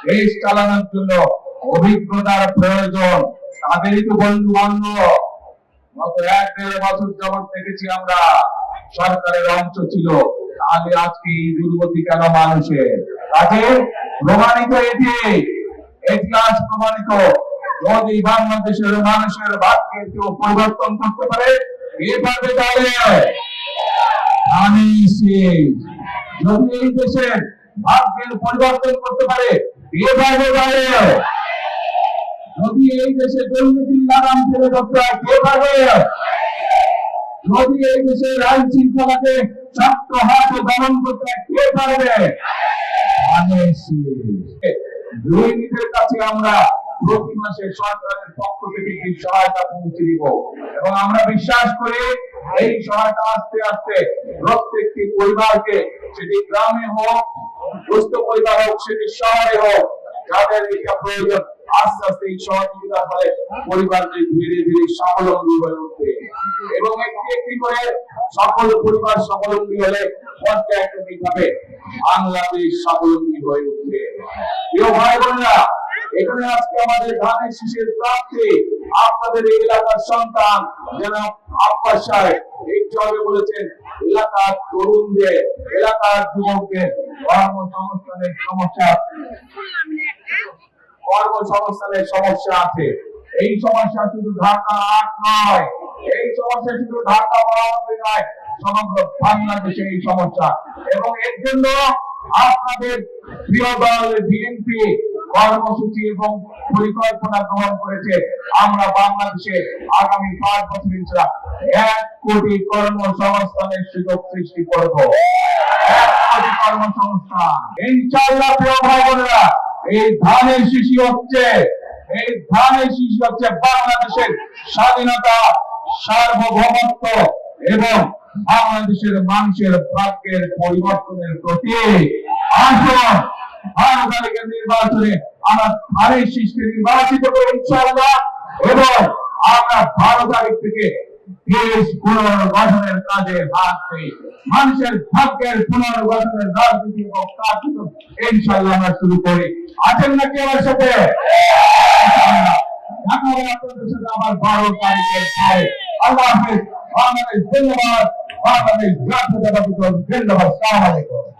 দেশ চালানোর জন্য অভিজ্ঞতার প্রয়োজন। তাদেরই তো বন্ধু বান্ধব। গত 1-1.5 বছর যাবৎ দেখেছি আমরা সরকারের অংশ ছিল, তাহলে আজকে এই দুর্গতি কেন মানুষের কাছে? প্রমাণিত এটি, ইতিহাস প্রমাণিত। যদি বাংলাদেশের মানুষের ভাগ্যের কেউ পরিবর্তন করতে পারে, এভাবে তাহলে আমি যদি এই দেশের ভাগ্যের পরিবর্তন করতে পারে, এভাবে তাহলে যদি এই দেশে দুর্নীতির লাগাম ফেলে ধরতে হয়, কে পারবে? যদি এই দেশের আইন শৃঙ্খলাকে শক্ত হাতে দমন করতে হয়, কে পারবে? দুর্নীতির কাছে আমরা প্রতি মাসে সরকারের পক্ষ থেকে একটি সহায়তা পৌঁছে দিব এবং আমরা বিশ্বাস করি এই সহায়তা আস্তে আস্তে প্রত্যেকটি পরিবারকে, সেটি গ্রামে হোক, দুস্থ পরিবার হোক, সেটি শহরে হোক, যাদের এটা প্রয়োজন, আস্তে আস্তে এই সহযোগিতার ফলে পরিবারটি ধীরে ধীরে স্বাবলম্বী হয়ে উঠবে এবং একটি একটি করে সকল পরিবার স্বাবলম্বী হলে পর্যায়ক্রমিকভাবে বাংলাদেশ স্বাবলম্বী হয়ে উঠবে। প্রিয় ভাই বোনেরা, এখানে আজকে আমাদের ধানের শীষের প্রার্থী আপনাদের এই এলাকার সন্তান জনাব আব্বাস সাহেব একটু আগে বলেছেন, এলাকার তরুণদের, এলাকার যুবকদের কর্মসংস্থানের সমস্যা আছে। এই সমস্যা শুধু ঢাকা 8 নয়, এই সমস্যা শুধু ঢাকা মহানগরী নয়, সমগ্র বাংলাদেশে এই সমস্যা। এবং এর জন্য আপনাদের প্রিয় দল বিএনপি কর্মসূচি এবং পরিকল্পনা গ্রহণ করেছে। আমরা বাংলাদেশে আগামী 5 বছর 1 কোটি কর্মসংস্থানের সুযোগ সৃষ্টি করব। 1 কোটি কর্মসংস্থান ইনশাআল্লাহ। প্রিয় ভাই বোনেরা, এই ধানের শীষই হচ্ছে বাংলাদেশের স্বাধীনতা, সার্বভৌমত্ব এবং বাংলাদেশের মানুষের ভাগ্যের পরিবর্তনের প্রতীক। আসুন 12 তারিখের নির্বাচনে আমরা ধানের শীষকে নির্বাচিত করব ইনশাআল্লাহ এবং আমরা 12 তারিখ থেকে দেশ পুনর্গঠনের কাজে হাত দিই। মানুষের ভাগ্যের পুনর্গঠনের রাজনীতি এবং কার্যক্রম ইনশাআল্লাহ আমরা শুরু করি। আছেন নাকি আমার সাথে? আপনাদের সাথে আবার 12 তারিখের পরে। আল্লাহ হাফেজ। বাংলাদেশ জিন্দাবাদ, বাংলাদেশ জাতীয়তাবাদী দল জিন্দাবাদ। আসসালামু আলাইকুম।